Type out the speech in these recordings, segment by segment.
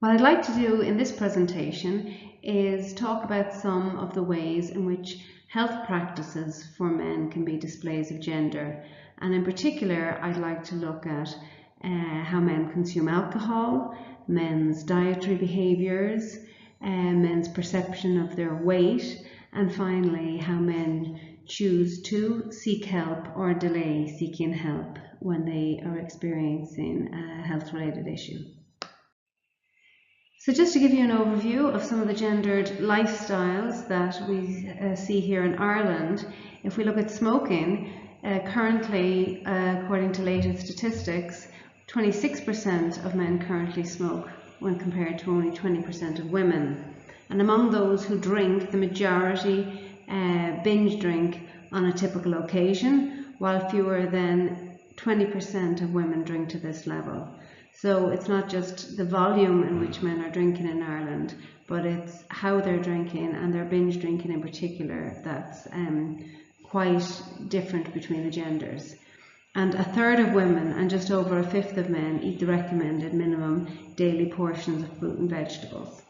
What I'd like to do in this presentation is talk about some of the ways in which health practices for men can be displays of gender, and in particular I'd like to look at how men consume alcohol, men's dietary behaviours, men's perception of their weight, and finally how men choose to seek help or delay seeking help when they are experiencing a health-related issue. So just to give you an overview of some of the gendered lifestyles that we see here in Ireland, if we look at smoking, currently, according to latest statistics, 26% of men currently smoke when compared to only 20% of women. And among those who drink, the majority binge drink on a typical occasion, while fewer than 20% of women drink to this level. So it's not just the volume in which men are drinking in Ireland, but it's how they're drinking and their binge drinking in particular that's quite different between the genders. And a third of women and just over a fifth of men eat the recommended minimum daily portions of fruit and vegetables.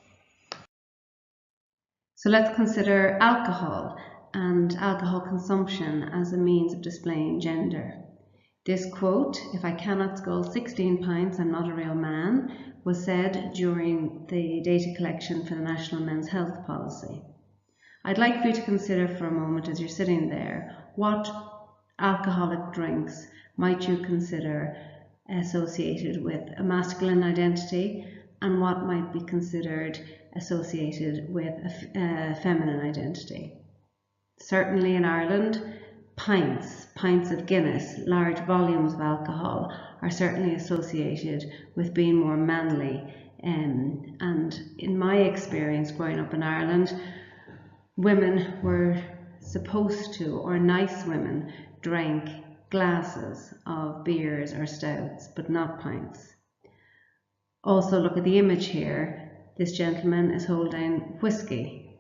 So let's consider alcohol and alcohol consumption as a means of displaying gender. This quote, "If I cannot scull 16 pints, I'm not a real man," was said during the data collection for the National Men's Health Policy. I'd like for you to consider for a moment as you're sitting there, what alcoholic drinks might you consider associated with a masculine identity and what might be considered associated with a feminine identity. Certainly in Ireland, pints of Guinness, large volumes of alcohol are certainly associated with being more manly. And in my experience growing up in Ireland, women were supposed to, or nice women, drank glasses of beers or stouts, but not pints. Also look at the image here. This gentleman is holding whiskey,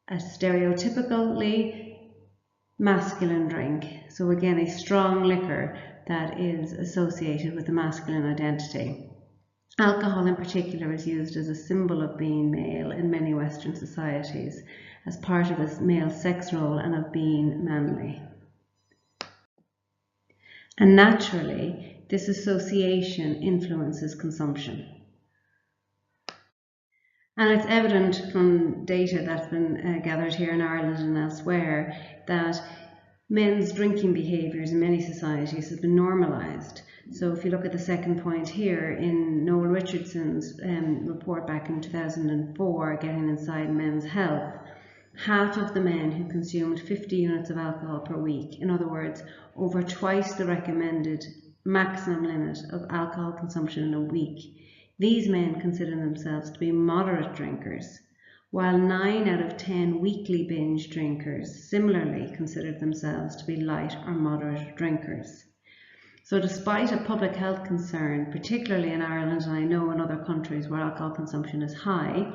a stereotypically masculine drink. So again, a strong liquor that is associated with the masculine identity. Alcohol in particular is used as a symbol of being male in many Western societies, as part of a male sex role and of being manly. And naturally, this association influences consumption. And it's evident from data that's been gathered here in Ireland and elsewhere that men's drinking behaviours in many societies have been normalised. So if you look at the second point here in Noel Richardson's report back in 2004, Getting Inside Men's Health, half of the men who consumed 50 units of alcohol per week, in other words, over twice the recommended maximum limit of alcohol consumption in a week, these men consider themselves to be moderate drinkers, while 9 out of 10 weekly binge drinkers similarly considered themselves to be light or moderate drinkers. So despite a public health concern, particularly in Ireland and I know in other countries where alcohol consumption is high,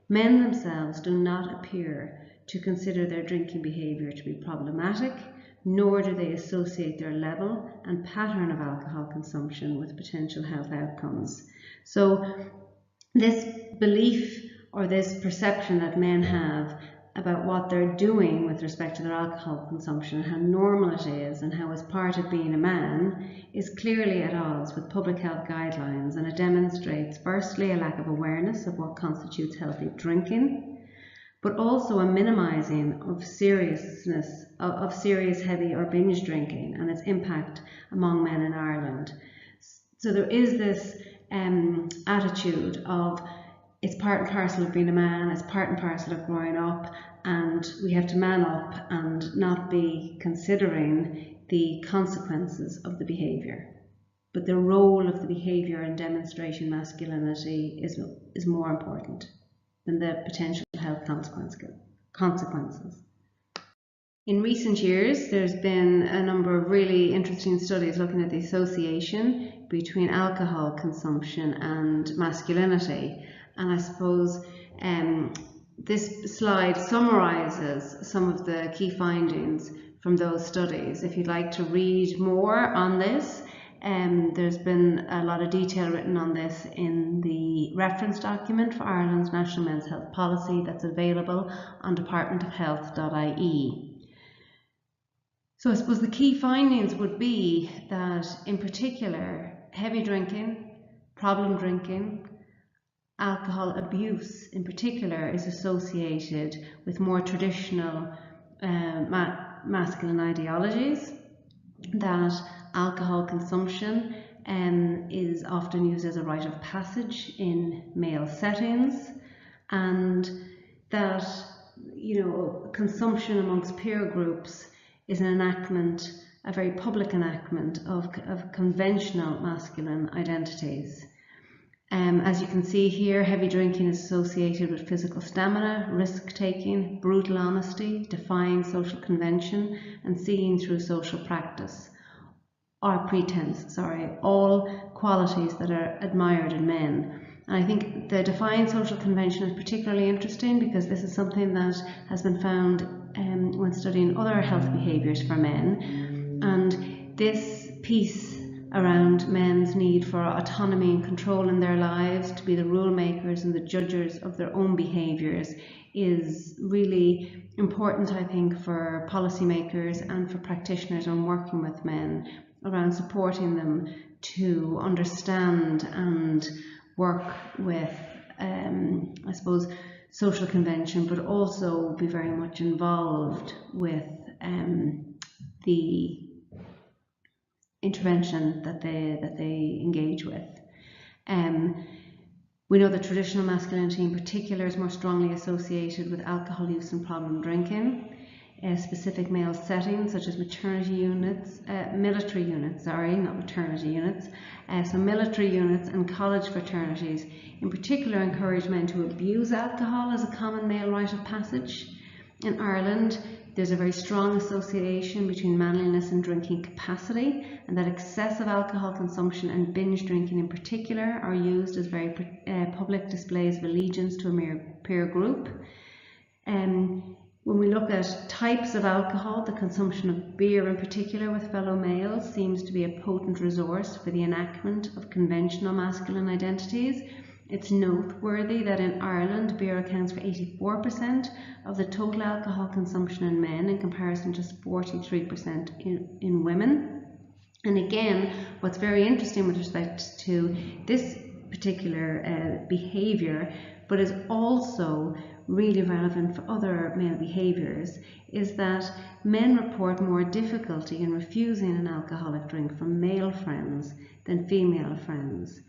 men themselves do not appear to consider their drinking behaviour to be problematic, nor do they associate their level and pattern of alcohol consumption with potential health outcomes. So this belief or this perception that men have about what they're doing with respect to their alcohol consumption, how normal it is and how as part of being a man is clearly at odds with public health guidelines, and it demonstrates firstly a lack of awareness of what constitutes healthy drinking, but also a minimising of serious heavy or binge drinking and its impact among men in Ireland. So there is this attitude of it's part and parcel of being a man, it's part and parcel of growing up, and we have to man up and not be considering the consequences of the behaviour. But the role of the behaviour in demonstrating masculinity is more important than the potential health consequences. In recent years, there's been a number of really interesting studies looking at the association between alcohol consumption and masculinity. And I suppose this slide summarises some of the key findings from those studies. If you'd like to read more on this, There's been a lot of detail written on this in the reference document for Ireland's National Men's Health Policy that's available on departmentofhealth.ie. So I suppose the key findings would be that, in particular, heavy drinking, problem drinking, alcohol abuse in particular is associated with more traditional masculine ideologies, that alcohol consumption is often used as a rite of passage in male settings, and that, you know, consumption amongst peer groups is an enactment, a very public enactment of conventional masculine identities. As you can see here, heavy drinking is associated with physical stamina, risk-taking, brutal honesty, defying social convention, and seeing through social practice, or pretense, all qualities that are admired in men. And I think the defying social convention is particularly interesting because this is something that has been found when studying other health behaviours for men. And this piece around men's need for autonomy and control in their lives, to be the rule makers and the judges of their own behaviours, is really important, I think, for policymakers and for practitioners on working with men, around supporting them to understand and work with, I suppose, social convention, but also be very much involved with the intervention that they engage with. We know that traditional masculinity in particular is more strongly associated with alcohol use and problem drinking. Specific male settings such as military units, so military units and college fraternities in particular encourage men to abuse alcohol as a common male rite of passage. In Ireland, there's a very strong association between manliness and drinking capacity, and that excessive alcohol consumption and binge drinking in particular are used as very public displays of allegiance to a mere peer group. When we look at types of alcohol, the consumption of beer in particular with fellow males seems to be a potent resource for the enactment of conventional masculine identities. It's noteworthy that in Ireland, beer accounts for 84% of the total alcohol consumption in men, in comparison to 43% in women. And again, what's very interesting with respect to this particular behaviour, but is also really relevant for other male behaviours, is that men report more difficulty in refusing an alcoholic drink from male friends than female friends.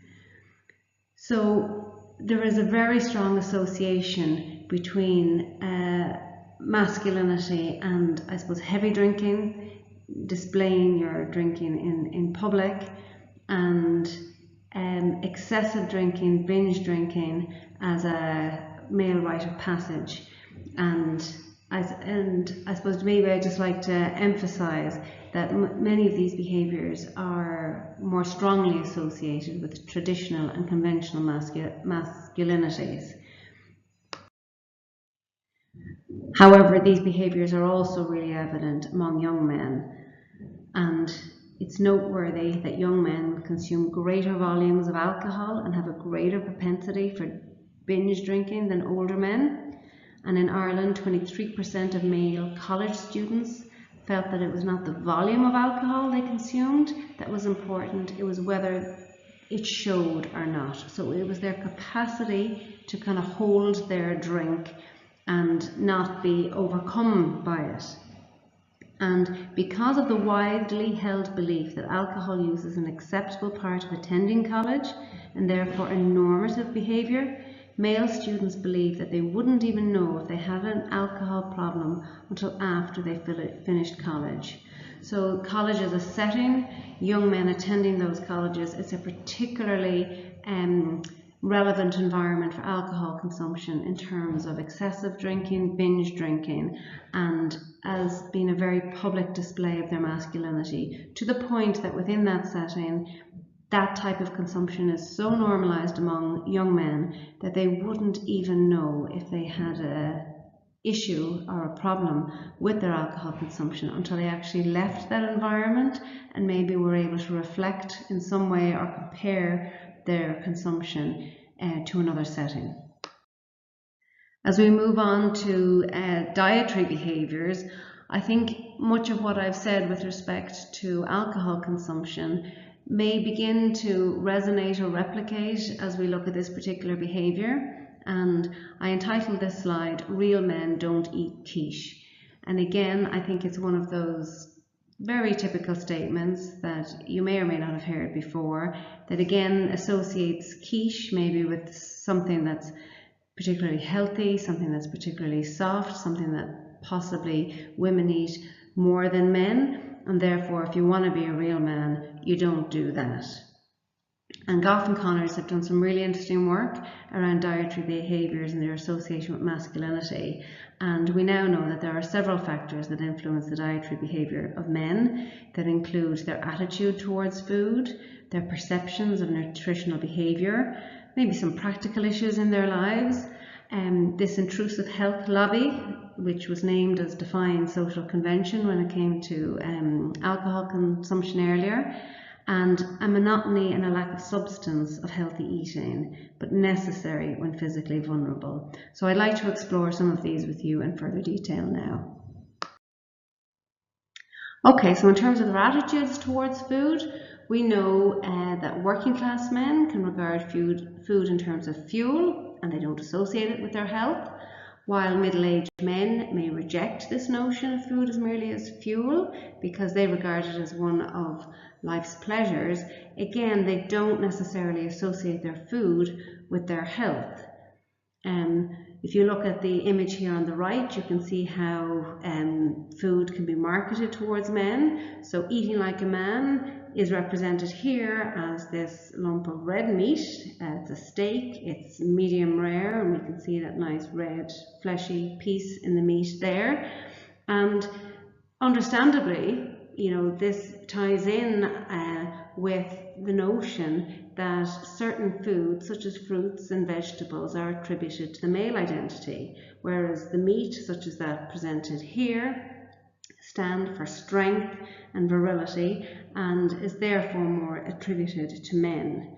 So there is a very strong association between masculinity and, I suppose, heavy drinking, displaying your drinking in public, and excessive drinking, binge drinking as a male rite of passage. And I suppose maybe I'd just like to emphasise that many of these behaviours are more strongly associated with traditional and conventional masculinities. However, these behaviours are also really evident among young men, and it's noteworthy that young men consume greater volumes of alcohol and have a greater propensity for binge drinking than older men. And in Ireland, 23% of male college students felt that it was not the volume of alcohol they consumed that was important, it was whether it showed or not. So it was their capacity to kind of hold their drink and not be overcome by it. And because of the widely held belief that alcohol use is an acceptable part of attending college and therefore a normative behaviour, male students believe that they wouldn't even know if they had an alcohol problem until after they finished college. So college is a setting, young men attending those colleges, it's a particularly relevant environment for alcohol consumption in terms of excessive drinking, binge drinking, and as being a very public display of their masculinity, to the point that within that setting, that type of consumption is so normalized among young men that they wouldn't even know if they had issue or a problem with their alcohol consumption until they actually left that environment and maybe were able to reflect in some way or compare their consumption to another setting. As we move on to dietary behaviours, I think much of what I've said with respect to alcohol consumption may begin to resonate or replicate as we look at this particular behaviour. And I entitled this slide, "Real Men Don't Eat Quiche." And again, I think it's one of those very typical statements that you may or may not have heard before, that again associates quiche maybe with something that's particularly healthy, something that's particularly soft, something that possibly women eat more than men, and therefore if you want to be a real man, you don't do that. And Goff and Connors have done some really interesting work around dietary behaviours and their association with masculinity. And we now know that there are several factors that influence the dietary behaviour of men that include their attitude towards food, their perceptions of nutritional behaviour, maybe some practical issues in their lives, this intrusive health lobby, which was named as defying social convention when it came to alcohol consumption earlier, and a monotony and a lack of substance of healthy eating, but necessary when physically vulnerable. So I'd like to explore some of these with you in further detail now. Okay, so in terms of their attitudes towards food, we know that working class men can regard food in terms of fuel, and they don't associate it with their health, while middle-aged men may reject this notion of food as merely as fuel because they regard it as one of life's pleasures. Again, they don't necessarily associate their food with their health. If you look at the image here on the right, you can see how food can be marketed towards men. So eating like a man is represented here as this lump of red meat. It's a steak, it's medium rare, and we can see that nice red fleshy piece in the meat there. And understandably, you know, this ties in with the notion that certain foods, such as fruits and vegetables, are attributed to the male identity, whereas the meat, such as that presented here, stand for strength and virility and is therefore more attributed to men.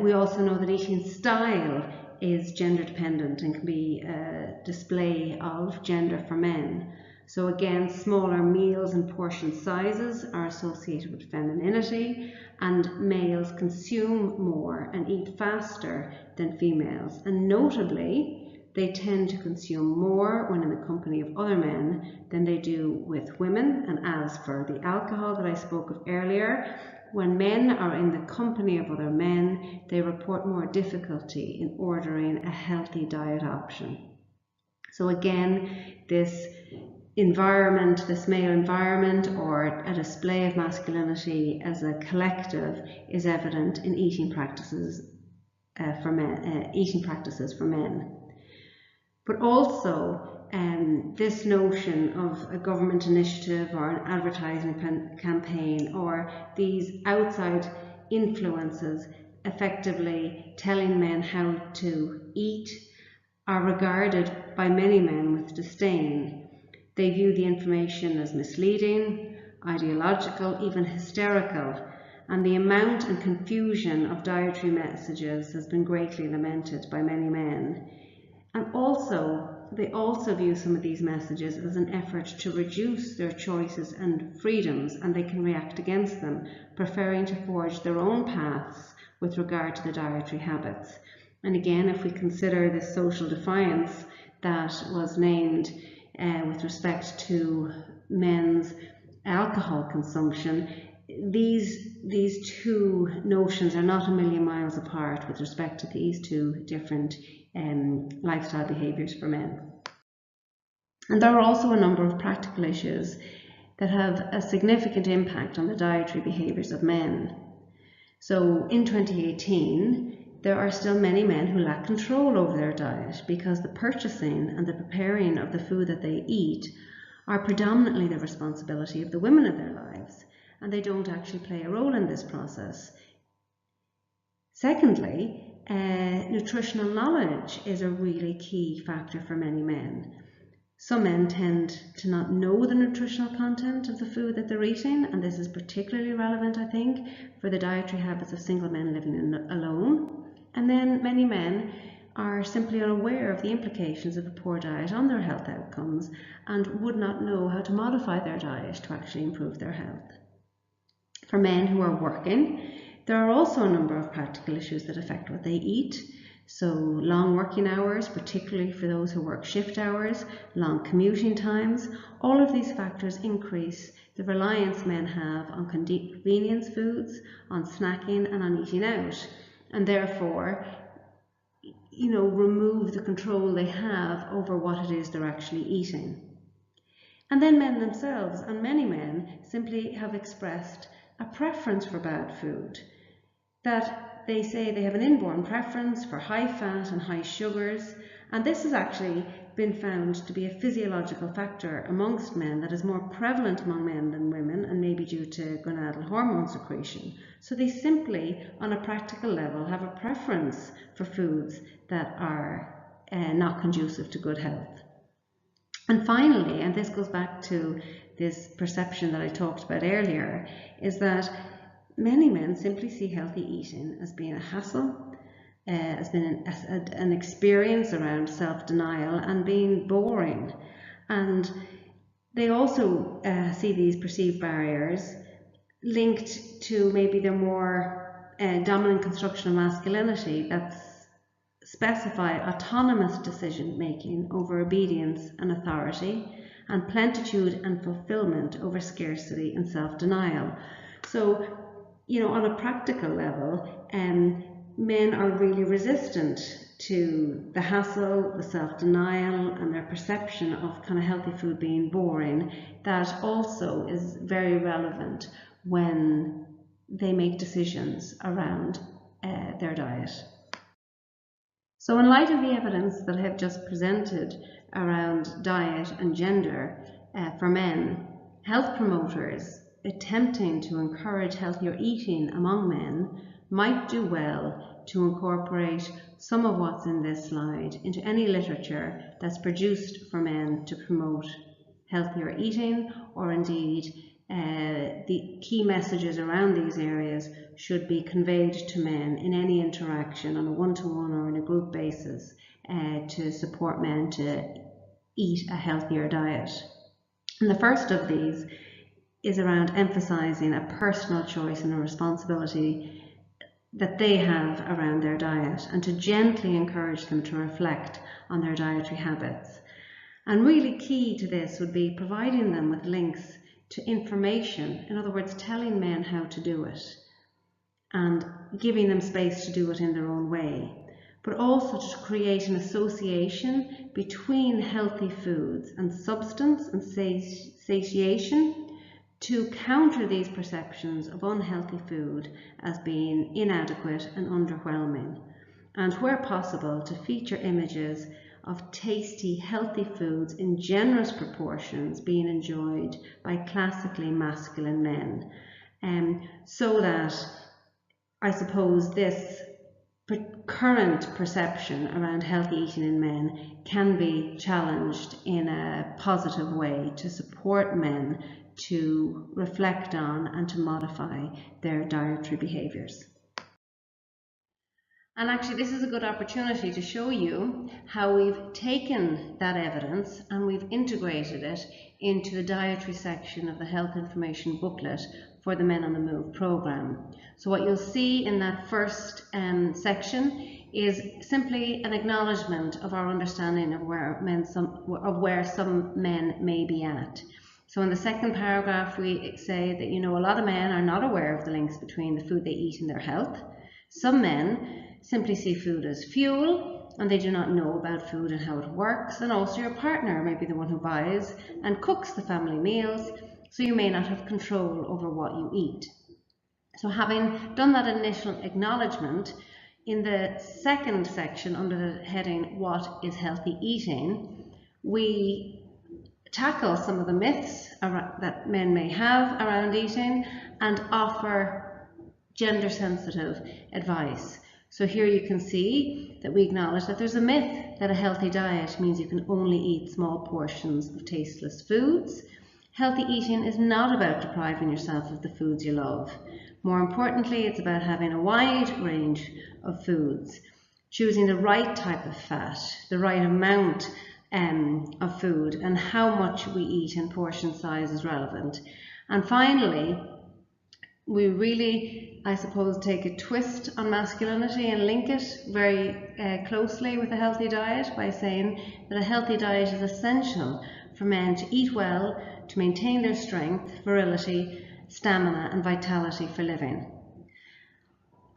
We also know that eating style is gender dependent and can be a display of gender for men. So again, smaller meals and portion sizes are associated with femininity, and males consume more and eat faster than females. And notably, they tend to consume more when in the company of other men than they do with women. And as for the alcohol that I spoke of earlier, when men are in the company of other men, they report more difficulty in ordering a healthy diet option. So again, this environment, this male environment, or a display of masculinity as a collective is evident in eating practices for men. But also this notion of a government initiative or an advertising campaign or these outside influences effectively telling men how to eat are regarded by many men with disdain. They view the information as misleading, ideological, even hysterical, and the amount and confusion of dietary messages has been greatly lamented by many men. And they also view some of these messages as an effort to reduce their choices and freedoms, and they can react against them, preferring to forge their own paths with regard to the dietary habits. And again, if we consider this social defiance that was named with respect to men's alcohol consumption, these two notions are not a million miles apart with respect to these two different lifestyle behaviours for men. And there are also a number of practical issues that have a significant impact on the dietary behaviours of men. So in 2018, there are still many men who lack control over their diet because the purchasing and the preparing of the food that they eat are predominantly the responsibility of the women of their lives, and they don't actually play a role in this process. Secondly, nutritional knowledge is a really key factor for many men. Some men tend to not know the nutritional content of the food that they're eating, and this is particularly relevant, I think, for the dietary habits of single men living alone. And then many men are simply unaware of the implications of a poor diet on their health outcomes and would not know how to modify their diet to actually improve their health. For men who are working, there are also a number of practical issues that affect what they eat. So long working hours, particularly for those who work shift hours, long commuting times, all of these factors increase the reliance men have on convenience foods, on snacking and on eating out, and therefore, remove the control they have over what it is they're actually eating. And then men themselves, and many men, simply have expressed a preference for bad food, that they say they have an inborn preference for high fat and high sugars, and this has actually been found to be a physiological factor amongst men that is more prevalent among men than women, and maybe due to gonadal hormone secretion. So they simply, on a practical level, have a preference for foods that are not conducive to good health. And finally, and this goes back to this perception that I talked about earlier, is that many men simply see healthy eating as being a hassle, as being an experience around self-denial and being boring. And they also see these perceived barriers linked to maybe the more dominant construction of masculinity that's specify autonomous decision making over obedience and authority, and plenitude and fulfillment over scarcity and self-denial. So, on a practical level, men are really resistant to the hassle, the self-denial, and their perception of kind of healthy food being boring. That also is very relevant when they make decisions around their diet. So in light of the evidence that I have just presented around diet and gender for men, health promoters attempting to encourage healthier eating among men might do well to incorporate some of what's in this slide into any literature that's produced for men to promote healthier eating, or indeed the key messages around these areas should be conveyed to men in any interaction on a one-to-one or in a group basis to support men to eat a healthier diet. And the first of these is around emphasizing a personal choice and a responsibility that they have around their diet, and to gently encourage them to reflect on their dietary habits. And really key to this would be providing them with links to information, in other words, telling men how to do it and giving them space to do it in their own way, but also to create an association between healthy foods and substance and satiation, to counter these perceptions of unhealthy food as being inadequate and underwhelming, and where possible to feature images of tasty, healthy foods in generous proportions being enjoyed by classically masculine men, so that I suppose this current perception around healthy eating in men can be challenged in a positive way to support men to reflect on and to modify their dietary behaviours. And actually this is a good opportunity to show you how we've taken that evidence and we've integrated it into the dietary section of the health information booklet for the Men on the Move programme. So what you'll see in that first section is simply an acknowledgement of our understanding of where some men may be at. So in the second paragraph we say that a lot of men are not aware of the links between the food they eat and their health. Some men simply see food as fuel, and they do not know about food and how it works. And also your partner may be the one who buys and cooks the family meals, so you may not have control over what you eat. So having done that initial acknowledgement, in the second section under the heading What is Healthy Eating, we tackle some of the myths that men may have around eating and offer gender sensitive advice So here you can see that we acknowledge that there's a myth that a healthy diet means you can only eat small portions of tasteless foods. Healthy eating is not about depriving yourself of the foods you love. More importantly, it's about having a wide range of foods, choosing the right type of fat, the right amount of food, and how much we eat in portion size is relevant. And finally, we really, I suppose, take a twist on masculinity and link it very closely with a healthy diet by saying that a healthy diet is essential for men to eat well, to maintain their strength, virility, stamina and vitality for living.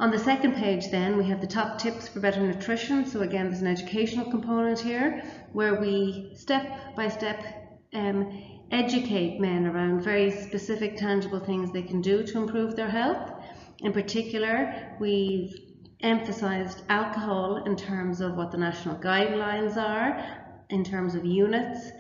On the second page then we have the top tips for better nutrition. So again, there's an educational component here where we step by step educate men around very specific tangible things they can do to improve their health. In particular, we've emphasized alcohol in terms of what the national guidelines are, in terms of units,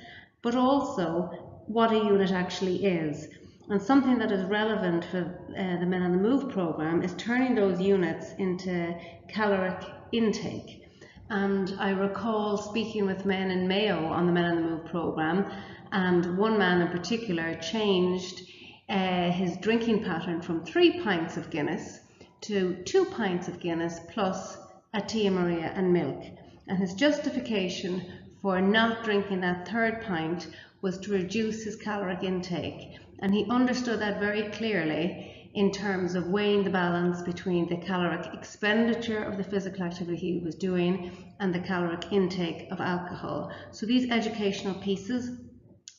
but also what a unit actually is. And something that is relevant for the Men on the Move program is turning those units into caloric intake. And I recall speaking with men in Mayo on the Men on the Move program, and one man in particular changed his drinking pattern from 3 pints of Guinness to 2 pints of Guinness plus a Tia Maria and milk. And his justification for not drinking that 3rd pint was to reduce his caloric intake. And he understood that very clearly in terms of weighing the balance between the caloric expenditure of the physical activity he was doing and the caloric intake of alcohol. So these educational pieces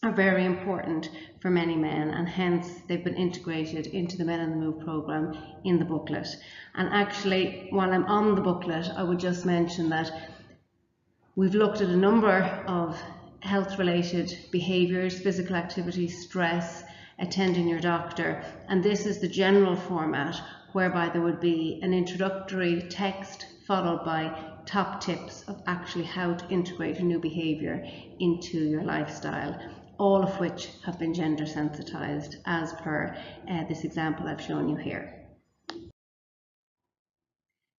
are very important for many men, and hence they've been integrated into the Men on the Move program in the booklet. And actually, while I'm on the booklet, I would just mention that we've looked at a number of health-related behaviours, physical activity, stress, attending your doctor, and this is the general format whereby there would be an introductory text followed by top tips of actually how to integrate a new behaviour into your lifestyle, all of which have been gender sensitized as per this example I've shown you here.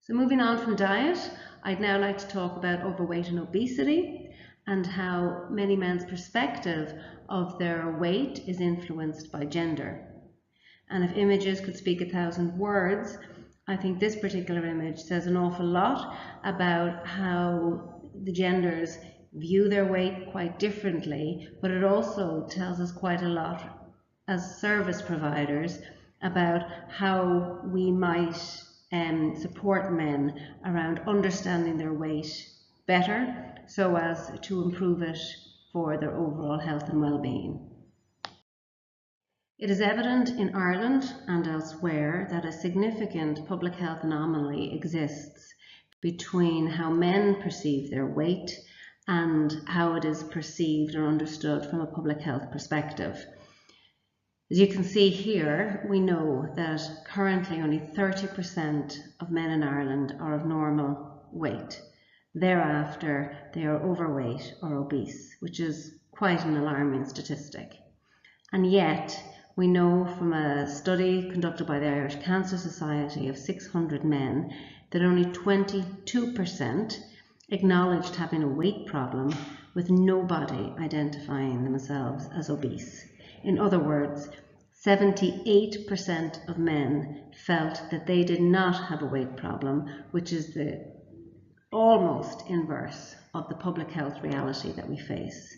So moving on from diet, I'd now like to talk about overweight and obesity and how many men's perspective of their weight is influenced by gender. And if images could speak 1,000 words, I think this particular image says an awful lot about how the genders view their weight quite differently, but it also tells us quite a lot as service providers about how we might support men around understanding their weight better so as to improve it for their overall health and well-being. It is evident in Ireland and elsewhere that a significant public health anomaly exists between how men perceive their weight and how it is perceived or understood from a public health perspective. As you can see here, we know that currently only 30% of men in Ireland are of normal weight. Thereafter, they are overweight or obese, which is quite an alarming statistic. And yet, we know from a study conducted by the Irish Cancer Society of 600 men that only 22% acknowledged having a weight problem, with nobody identifying themselves as obese. In other words, 78% of men felt that they did not have a weight problem, which is the almost inverse of the public health reality that we face.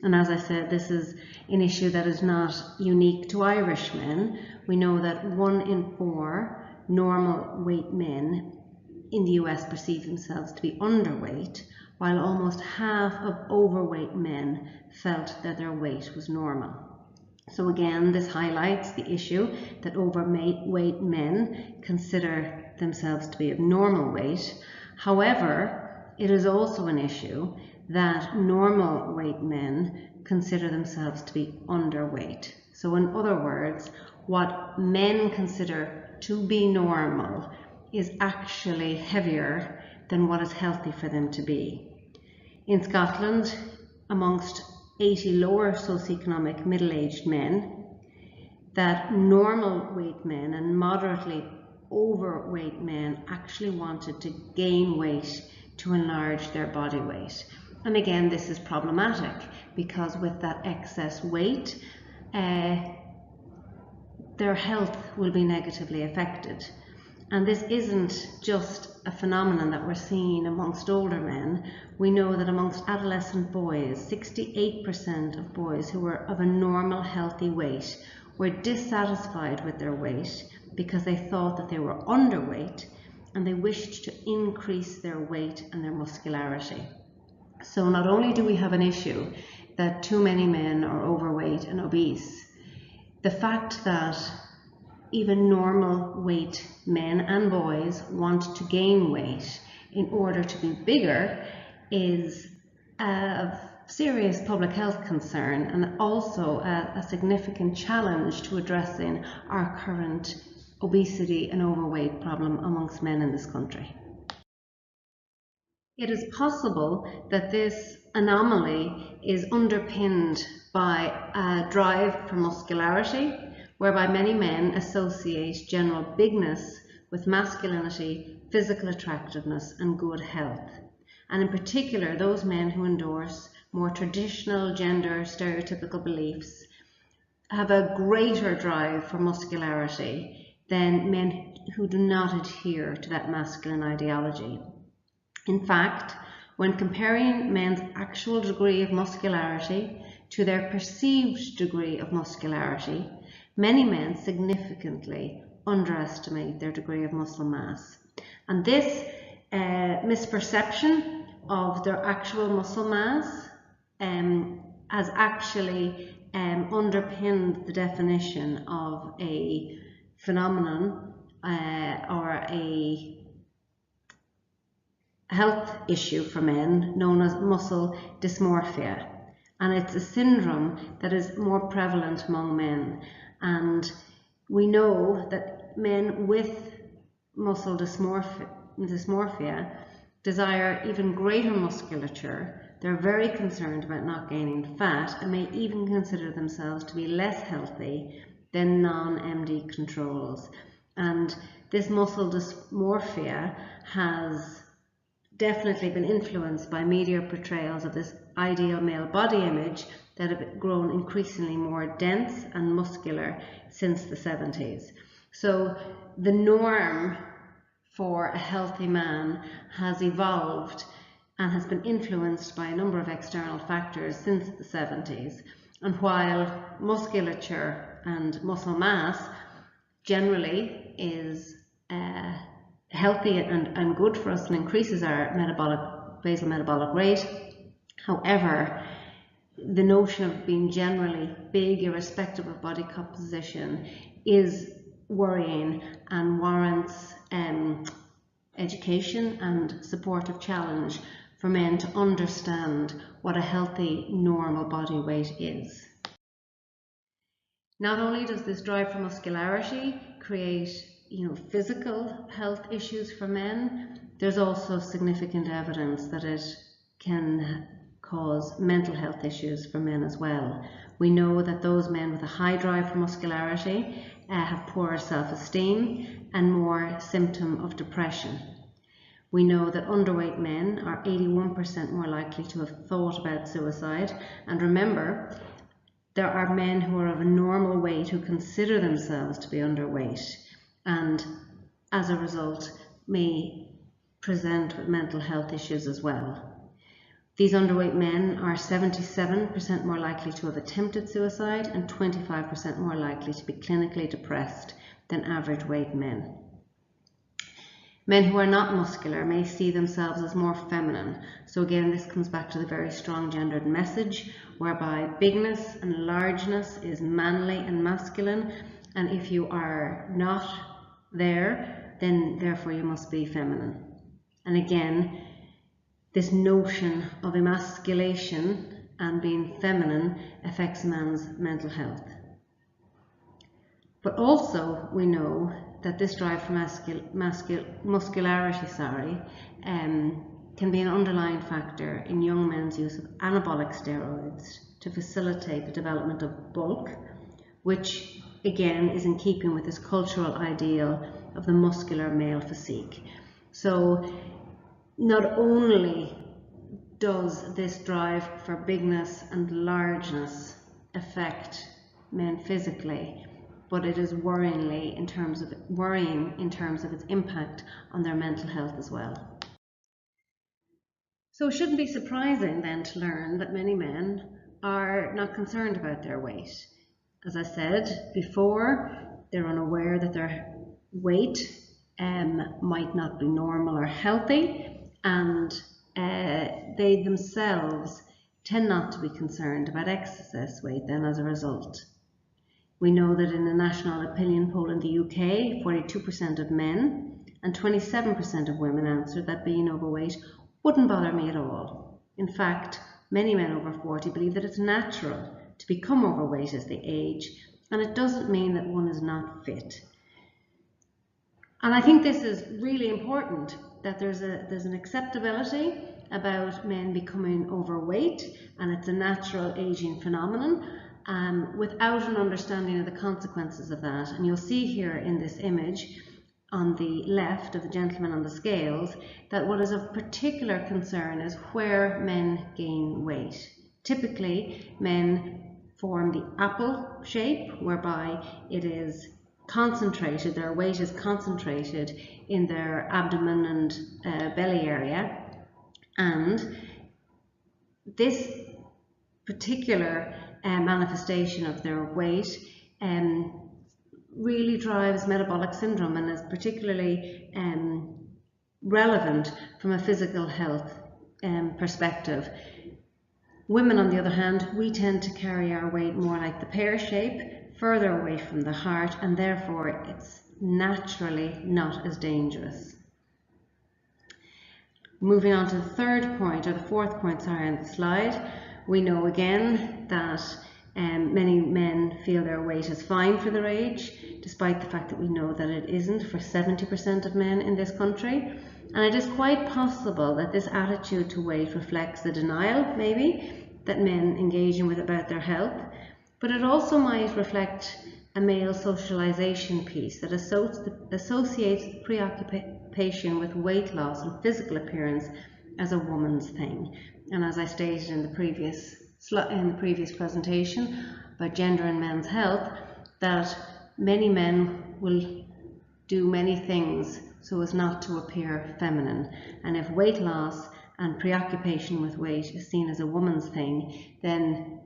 And as I said, this is an issue that is not unique to Irish men. We know that 1 in 4 normal weight men in the US perceive themselves to be underweight, while almost half of overweight men felt that their weight was normal. So again, this highlights the issue that overweight men consider themselves to be of normal weight. However, it is also an issue that normal weight men consider themselves to be underweight. So in other words, what men consider to be normal is actually heavier than what is healthy for them to be. In Scotland, amongst 80 lower socioeconomic middle-aged men, that normal weight men and moderately overweight men actually wanted to gain weight to enlarge their body weight. And again, this is problematic because with that excess weight, their health will be negatively affected. And this isn't just a phenomenon that we're seeing amongst older men. We know that amongst adolescent boys, 68% of boys who were of a normal, healthy weight were dissatisfied with their weight because they thought that they were underweight and they wished to increase their weight and their muscularity. So not only do we have an issue that too many men are overweight and obese, the fact that even normal weight men and boys want to gain weight in order to be bigger is a serious public health concern and also a significant challenge to addressing our current obesity and overweight problem amongst men in this country. It is possible that this anomaly is underpinned by a drive for muscularity, whereby many men associate general bigness with masculinity, physical attractiveness, and good health. And in particular, those men who endorse more traditional gender stereotypical beliefs have a greater drive for muscularity than men who do not adhere to that masculine ideology. In fact, when comparing men's actual degree of muscularity to their perceived degree of muscularity, many men significantly underestimate their degree of muscle mass. And this misperception of their actual muscle mass has actually underpinned the definition of a phenomenon or a health issue for men known as muscle dysmorphia. And it's a syndrome that is more prevalent among men. And we know that men with muscle dysmorphia desire even greater musculature. They're very concerned about not gaining fat and may even consider themselves to be less healthy than non-MD controls. And this muscle dysmorphia has definitely been influenced by media portrayals of this ideal male body image that have grown increasingly more dense and muscular since the 70s. So the norm for a healthy man has evolved and has been influenced by a number of external factors since the 70s. And while musculature and muscle mass generally is healthy and good for us and increases our basal metabolic rate, however, the notion of being generally big, irrespective of body composition, is worrying and warrants education and supportive challenge for men to understand what a healthy, normal body weight is. Not only does this drive for muscularity create physical health issues for men, there's also significant evidence that it can cause mental health issues for men as well. We know that those men with a high drive for muscularity have poorer self-esteem and more symptom of depression. We know that underweight men are 81% more likely to have thought about suicide. And remember, there are men who are of a normal weight who consider themselves to be underweight and as a result may present with mental health issues as well. These underweight men are 77% more likely to have attempted suicide and 25% more likely to be clinically depressed than average weight men. Men who are not muscular may see themselves as more feminine. So again, this comes back to the very strong gendered message, whereby bigness and largeness is manly and masculine, and if you are not there, then therefore you must be feminine. And again, this notion of emasculation and being feminine affects a man's mental health. But also we know that this drive for muscularity can be an underlying factor in young men's use of anabolic steroids to facilitate the development of bulk, which again is in keeping with this cultural ideal of the muscular male physique. So not only does this drive for bigness and largeness affect men physically, but it is worrying in terms of its impact on their mental health as well. So it shouldn't be surprising then to learn that many men are not concerned about their weight. As I said before, they're unaware that their weight might not be normal or healthy, and they themselves tend not to be concerned about excess weight then as a result. We know that in a national opinion poll in the UK, 42% of men and 27% of women answered that being overweight wouldn't bother me at all. In fact, many men over 40 believe that it's natural to become overweight as they age, and it doesn't mean that one is not fit. And I think this is really important, that there's an acceptability about men becoming overweight, and it's a natural aging phenomenon, without an understanding of the consequences of that. And you'll see here in this image on the left of the gentleman on the scales that what is of particular concern is where men gain weight. Typically, men form the apple shape, whereby it is concentrated, their weight is concentrated in their abdomen and belly area, and this particular manifestation of their weight really drives metabolic syndrome and is particularly relevant from a physical health perspective. Women, on the other hand, we tend to carry our weight more like the pear shape, further away from the heart, and therefore it's naturally not as dangerous. Moving on to the third point, or the fourth point, sorry, on the slide, we know again that many men feel their weight is fine for their age, despite the fact that we know that it isn't for 70% of men in this country. And it is quite possible that this attitude to weight reflects the denial, maybe, that men engage in with about their health, but it also might reflect a male socialization piece that associates preoccupation with weight loss and physical appearance as a woman's thing. And as I stated in the previous presentation about gender and men's health, that many men will do many things so as not to appear feminine. And if weight loss and preoccupation with weight is seen as a woman's thing, then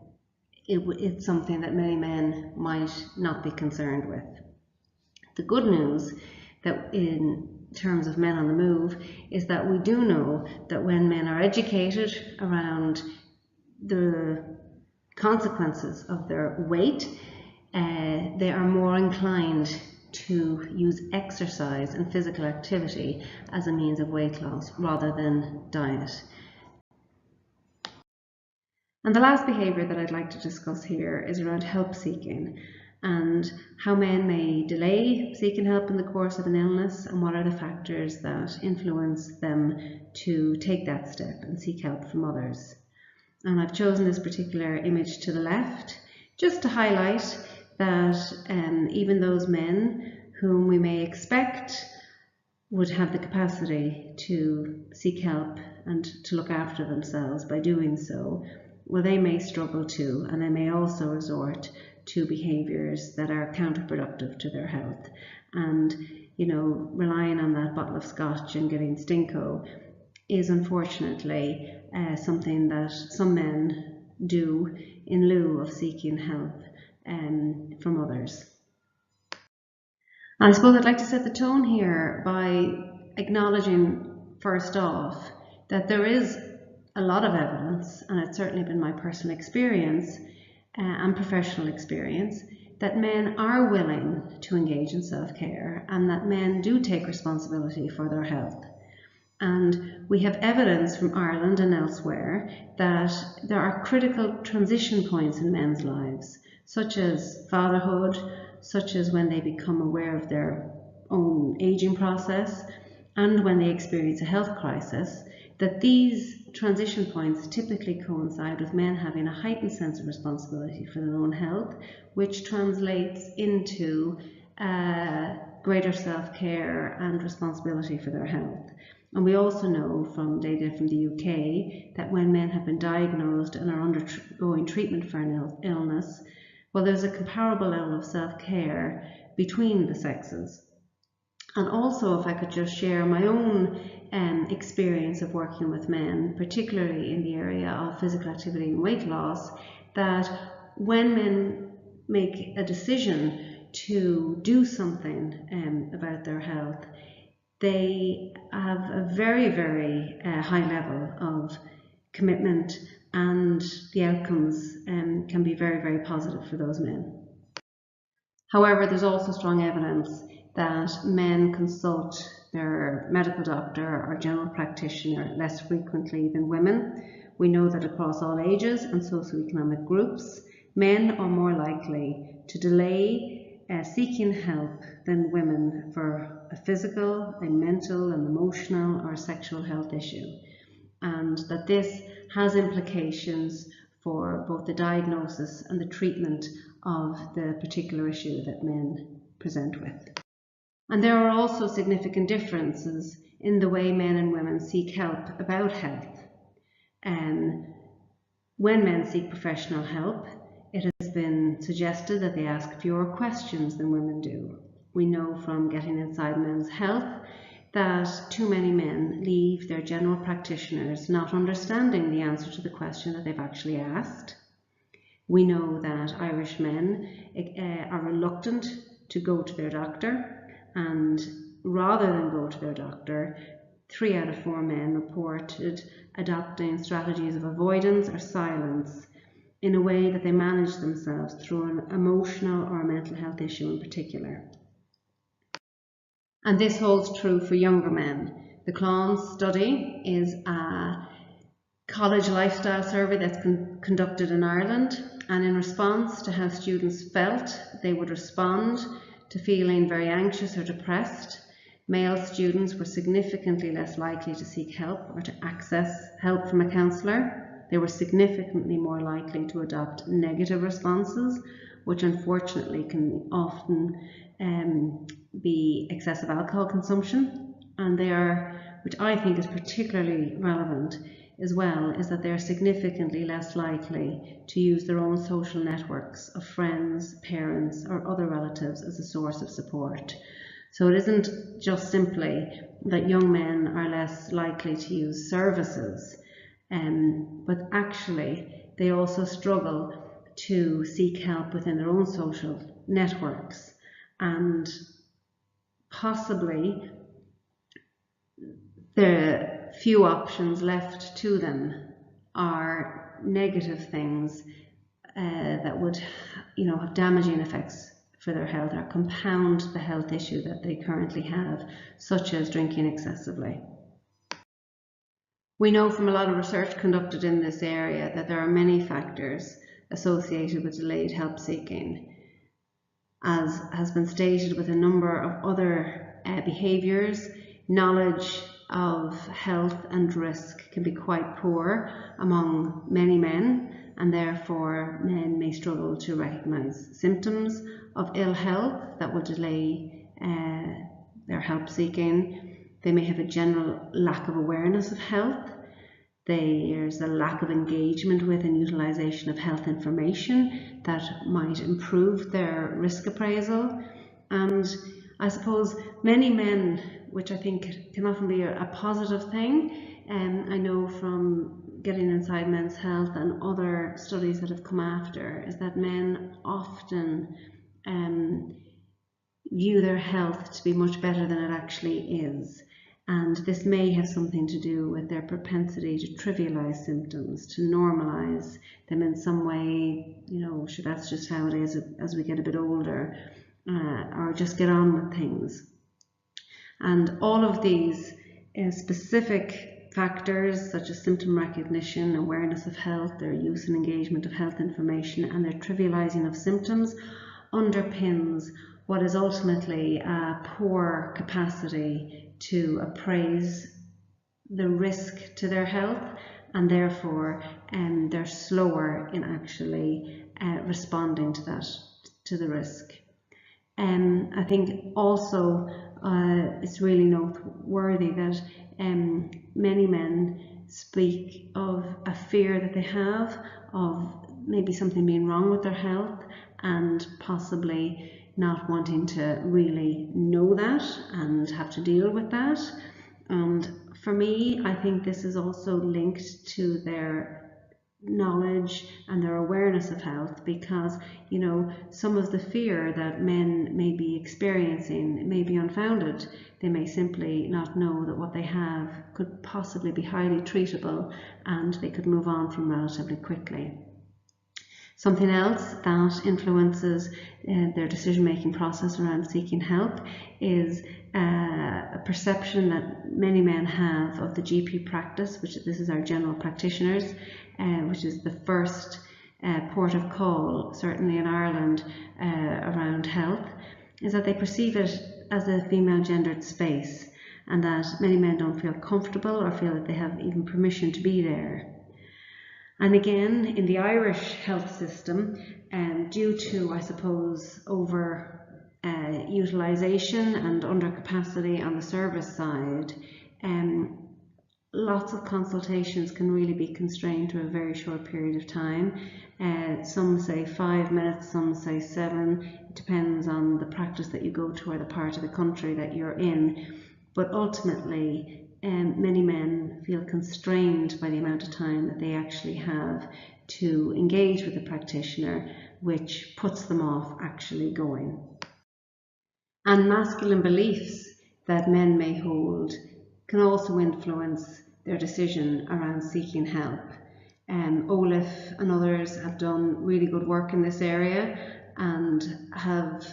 it's something that many men might not be concerned with. The good news that in terms of men on the move is that we do know that when men are educated around the consequences of their weight, they are more inclined to use exercise and physical activity as a means of weight loss rather than diet. And the last behaviour that I'd like to discuss here is around help seeking and how men may delay seeking help in the course of an illness, and what are the factors that influence them to take that step and seek help from others. And I've chosen this particular image to the left just to highlight that even those men whom we may expect would have the capacity to seek help and to look after themselves by doing so, well, they may struggle too, and they may also resort to behaviours that are counterproductive to their health. And, you know, relying on that bottle of scotch and getting stinko is unfortunately something that some men do in lieu of seeking help from others. And I suppose I'd like to set the tone here by acknowledging first off that there is a lot of evidence, and it's certainly been my personal experience and professional experience, that men are willing to engage in self-care and that men do take responsibility for their health. And we have evidence from Ireland and elsewhere that there are critical transition points in men's lives, such as fatherhood, such as when they become aware of their own aging process, and when they experience a health crisis, that these transition points typically coincide with men having a heightened sense of responsibility for their own health, which translates into greater self-care and responsibility for their health. And we also know from data from the UK that when men have been diagnosed and are undergoing treatment for an illness, well, there's a comparable level of self-care between the sexes. And also, if I could just share my own experience of working with men, particularly in the area of physical activity and weight loss, that when men make a decision to do something about their health, they have a very, very high level of commitment, and the outcomes can be very, very positive for those men. However, there's also strong evidence that men consult their medical doctor or general practitioner less frequently than women. We know that across all ages and socioeconomic groups, men are more likely to delay seeking help than women for a physical, a mental, an emotional or sexual health issue, and that this has implications for both the diagnosis and the treatment of the particular issue that men present with. And there are also significant differences in the way men and women seek help about health. When men seek professional help, it has been suggested that they ask fewer questions than women do. We know from Getting Inside Men's Health that too many men leave their general practitioners not understanding the answer to the question that they've actually asked. We know that Irish men are reluctant to go to their doctor, and rather than go to their doctor, 3 out of 4 men reported adopting strategies of avoidance or silence in a way that they manage themselves through an emotional or a mental health issue in particular. And this holds true for younger men. The CLÁN study is a college lifestyle survey that's conducted in Ireland, and in response to how students felt, they would respond to feeling very anxious or depressed. Male students were significantly less likely to seek help or to access help from a counsellor. They were significantly more likely to adopt negative responses, which unfortunately can often be excessive alcohol consumption. And they are, which I think is particularly relevant as well, is that they are significantly less likely to use their own social networks of friends, parents, or other relatives as a source of support. So it isn't just simply that young men are less likely to use services, but actually they also struggle to seek help within their own social networks, and possibly the few options left to them are negative things that would, have damaging effects for their health or compound the health issue that they currently have, such as drinking excessively. We know from a lot of research conducted in this area that there are many factors associated with delayed help seeking, as has been stated, with a number of other behaviours. Knowledge of health and risk can be quite poor among many men, and therefore men may struggle to recognise symptoms of ill health that will delay their help seeking. They may have a general lack of awareness of health. There's a lack of engagement with and utilisation of health information that might improve their risk appraisal. And I suppose many men, which I think can often be a positive thing, I know from Getting Inside Men's Health and other studies that have come after, is that men often view their health to be much better than it actually is. And this may have something to do with their propensity to trivialise symptoms, to normalise them in some way, sure, that's just how it is as we get a bit older, or just get on with things. And all of these specific factors, such as symptom recognition, awareness of health, their use and engagement of health information, and their trivialising of symptoms, underpins what is ultimately a poor capacity to appraise the risk to their health, and therefore they're slower in actually responding to the risk. I think also it's really noteworthy that many men speak of a fear that they have of maybe something being wrong with their health and possibly not wanting to really know that and have to deal with that. And for me, I think this is also linked to their knowledge and their awareness of health, because some of the fear that men may be experiencing may be unfounded. They may simply not know that what they have could possibly be highly treatable and they could move on from relatively quickly. Something else that influences their decision-making process around seeking help is a perception that many men have of the GP practice, which this is our general practitioners, which is the first port of call, certainly in Ireland, around health, is that they perceive it as a female gendered space, and that many men don't feel comfortable or feel that they have even permission to be there. And again, in the Irish health system, due to, I suppose, utilisation and undercapacity on the service side, lots of consultations can really be constrained to a very short period of time. Some say 5 minutes, some say 7. It depends on the practice that you go to or the part of the country that you're in. But ultimately, many men feel constrained by the amount of time that they actually have to engage with the practitioner, which puts them off actually going. And masculine beliefs that men may hold can also influence their decision around seeking help. Olaf and others have done really good work in this area and have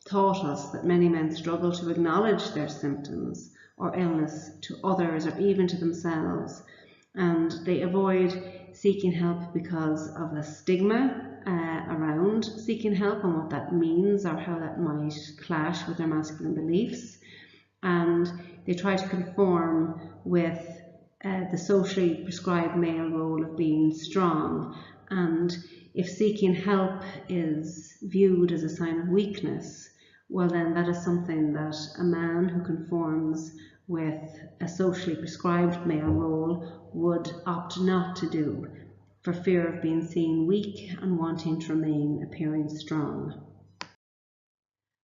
taught us that many men struggle to acknowledge their symptoms or illness to others or even to themselves, and they avoid seeking help because of a stigma around seeking help and what that means or how that might clash with their masculine beliefs, and they try to conform with the socially prescribed male role of being strong. And if seeking help is viewed as a sign of weakness, well then that is something that a man who conforms with a socially prescribed male role would opt not to do, for fear of being seen weak and wanting to remain appearing strong.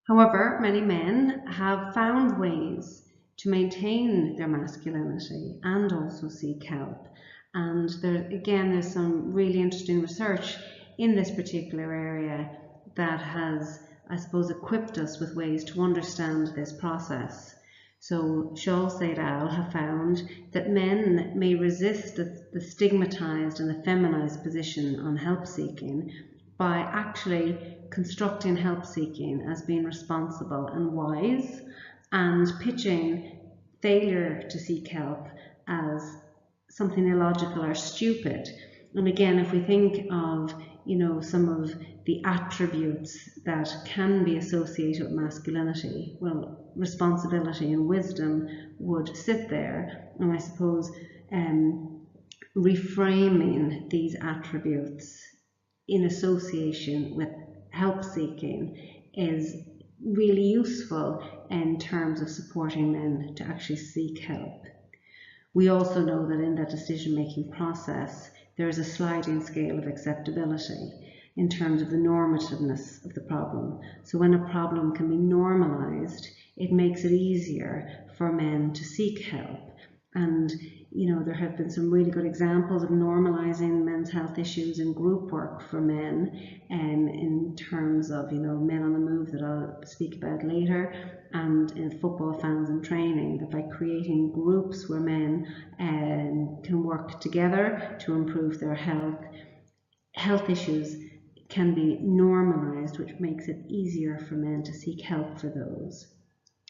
However, many men have found ways to maintain their masculinity and also seek help. And there's some really interesting research in this particular area that has, I suppose, equipped us with ways to understand this process. So Schultz et al. Have found that men may resist the stigmatized and the feminized position on help seeking by actually constructing help seeking as being responsible and wise, and pitching failure to seek help as something illogical or stupid. And again, if we think of some of the attributes that can be associated with masculinity, well, responsibility and wisdom would sit there. And I suppose reframing these attributes in association with help seeking is really useful in terms of supporting men to actually seek help. We also know that in that decision-making process, there is a sliding scale of acceptability in terms of the normativeness of the problem. So when a problem can be normalized, it makes it easier for men to seek help. And there have been some really good examples of normalizing men's health issues in group work for men, in terms of Men on the Move that I'll speak about later, and in football fans and training, that by creating groups where men can work together to improve their health issues can be normalized, which makes it easier for men to seek help for those.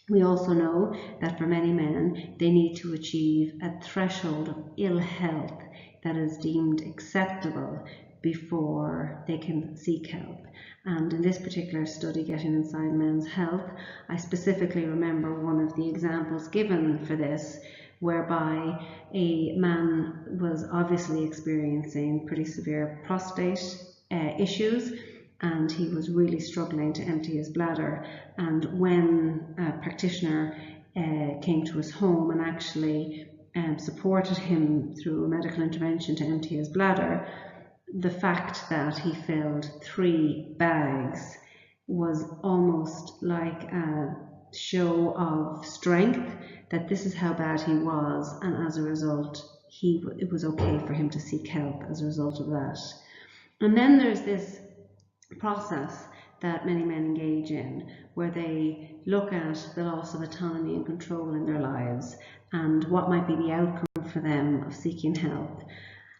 We also know that for many men, they need to achieve a threshold of ill health that is deemed acceptable before they can seek help. And in this particular study, Getting Inside Men's Health, I specifically remember one of the examples given for this, whereby a man was obviously experiencing pretty severe prostate issues, and he was really struggling to empty his bladder. And when a practitioner came to his home and actually supported him through a medical intervention to empty his bladder, the fact that he filled 3 bags was almost like a show of strength, that this is how bad he was, and as a result it was okay for him to seek help as a result of that. And then there's this process that many men engage in, where they look at the loss of autonomy and control in their lives and what might be the outcome for them of seeking help.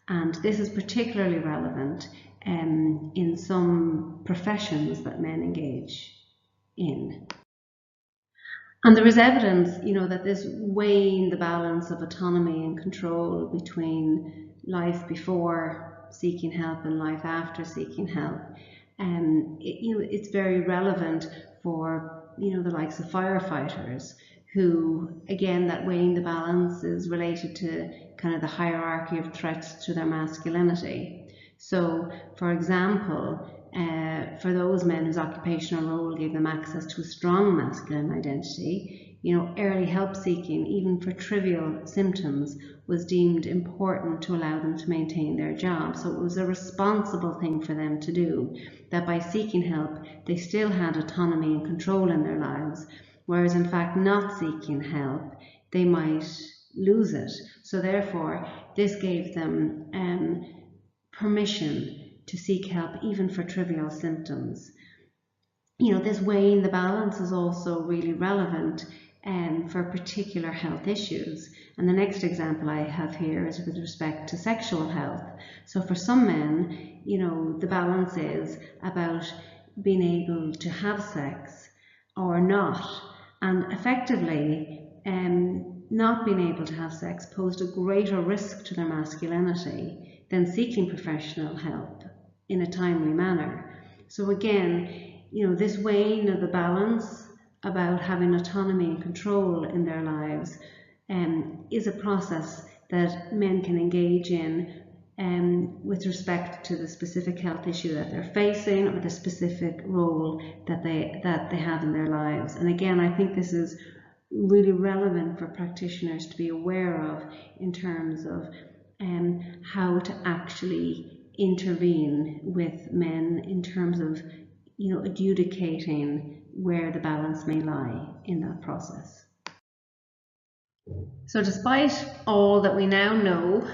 And this is particularly relevant in some professions that men engage in. And there is evidence, that this weighing the balance of autonomy and control between life before seeking help and life after seeking help, it's very relevant for, the likes of firefighters, who, again, that weighing the balance is related to kind of the hierarchy of threats to their masculinity. So, for example, for those men whose occupational role gave them access to a strong masculine identity, early help seeking, even for trivial symptoms, was deemed important to allow them to maintain their job. So it was a responsible thing for them to do, that by seeking help, they still had autonomy and control in their lives, whereas in fact not seeking help, they might lose it. So therefore, this gave them permission to seek help even for trivial symptoms. This weighing the balance is also really relevant for particular health issues. And the next example I have here is with respect to sexual health. So for some men, the balance is about being able to have sex or not. And effectively, not being able to have sex posed a greater risk to their masculinity than seeking professional help in a timely manner. So again, this weighing of the balance about having autonomy and control in their lives is a process that men can engage in with respect to the specific health issue that they're facing, or the specific role that they have in their lives. And again, I think this is really relevant for practitioners to be aware of in terms of how to actually intervene with men in terms of adjudicating where the balance may lie in that process. So despite all that we now know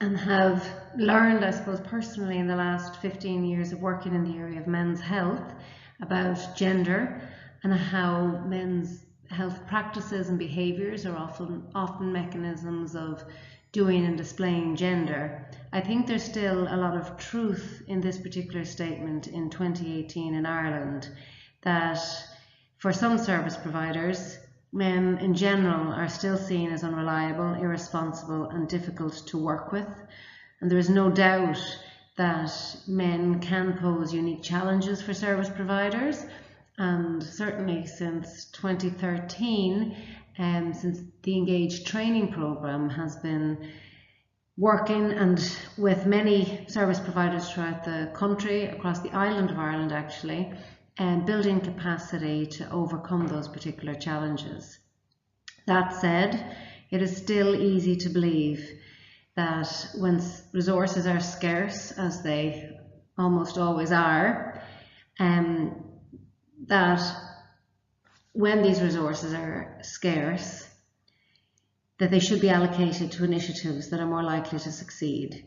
and have learned, I suppose, personally in the last 15 years of working in the area of men's health about gender and how men's health practices and behaviours are often mechanisms of doing and displaying gender, I think there's still a lot of truth in this particular statement in 2018 in Ireland, that for some service providers, men in general are still seen as unreliable, irresponsible and difficult to work with. And there is no doubt that men can pose unique challenges for service providers. And certainly since 2013, since the Engage training program has been working and with many service providers throughout the country, across the island of Ireland actually, and building capacity to overcome those particular challenges. That said, it is still easy to believe that when resources are scarce, as they almost always are, that when these resources are scarce, that they should be allocated to initiatives that are more likely to succeed.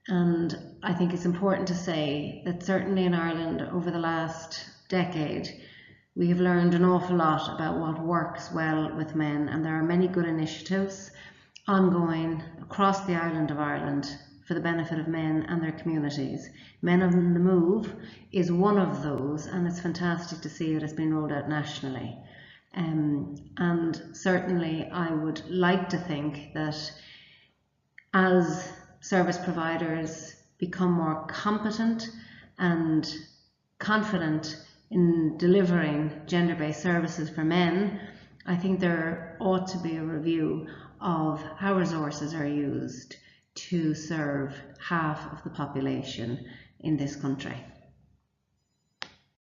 And I think it's important to say that certainly in Ireland over the last decade, we have learned an awful lot about what works well with men, and there are many good initiatives ongoing across the island of Ireland for the benefit of men and their communities. Men on the Move is one of those, and it's fantastic to see it has been rolled out nationally. And certainly I would like to think that as service providers become more competent and confident in delivering gender-based services for men, I think there ought to be a review of how resources are used to serve half of the population in this country.